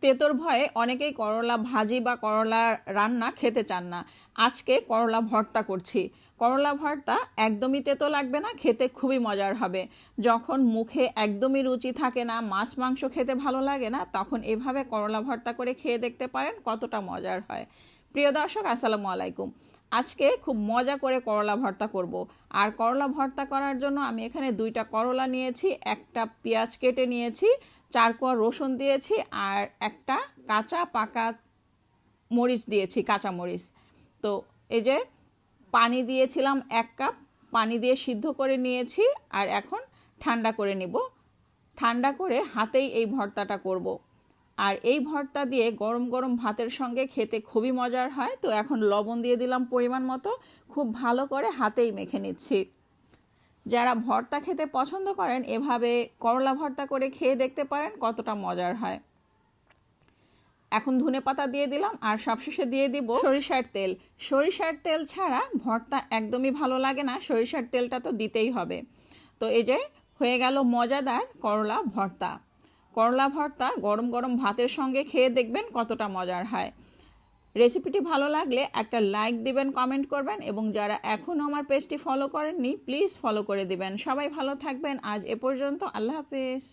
তেতোর ভয়ে অনেকেই করলা ভাজি বা করলা রান্না খেতে চান না। আজকে করলা ভর্তা করছি। করলা ভর্তা একদমই তেতো লাগবে না, খেতে খুবই মজার হবে। যখন মুখে একদমই রুচি থাকে না, মাছ মাংস খেতে ভালো লাগে না, তখন এভাবে করলা ভর্তা করে খেয়ে দেখতে পারেন কতটা মজার হয়। প্রিয় দর্শক, আসসালামু আলাইকুম। আজকে খুব মজা করে করলা ভর্তা করব। আর করলা ভর্তা করার জন্য আমি এখানে 2টা করলা নিয়েছি, একটা পেঁয়াজ কেটে নিয়েছি, 4 কোয়া রসুন দিয়েছি, আর একটা কাঁচা পাকা মরিচ দিয়েছি, কাঁচা মরিচ। তো এই যে পানি দিয়েছিলাম 1 কাপ, পানি দিয়ে সিদ্ধ করে নিয়েছি। আর এখন ঠান্ডা করে নিব। ঠান্ডা করে হাতেই এই ভর্তাটা করব। আর এই ভর্তা দিয়ে গরম গরম ভাতের সঙ্গে খেতে খুবই মজার হয়। তো এখন লবণ দিয়ে দিলাম পরিমাণ মতো, খুব ভালো করে হাতেই মেখে নিচ্ছি। যারা ভর্তা খেতে পছন্দ করেন এভাবে করলা ভর্তা করে খেয়ে দেখতে পারেন কতটা মজার হয়। এখন ধনেপাতা দিয়ে দিলাম, আর সবশেষে দিয়ে দিব সরিষার তেল। সরিষার তেল ছাড়া ভর্তা একদমই ভালো লাগে না, সরিষার তেলটা তো দিতেই হবে। তো এই যে হয়ে গেল মজাদার করলা ভর্তা। করলা ভর্তা গরম গরম ভাতের সঙ্গে খেয়ে দেখবেন কতটা মজার হয়। রেসিপিটি ভালো লাগলে একটা লাইক দিবেন, কমেন্ট করবেন, এবং যারা এখনও আমার পেজটি ফলো করেননি প্লিজ ফলো করে দিবেন। সবাই ভালো থাকবেন। আজ এ পর্যন্ত, আল্লাহ হাফেজ।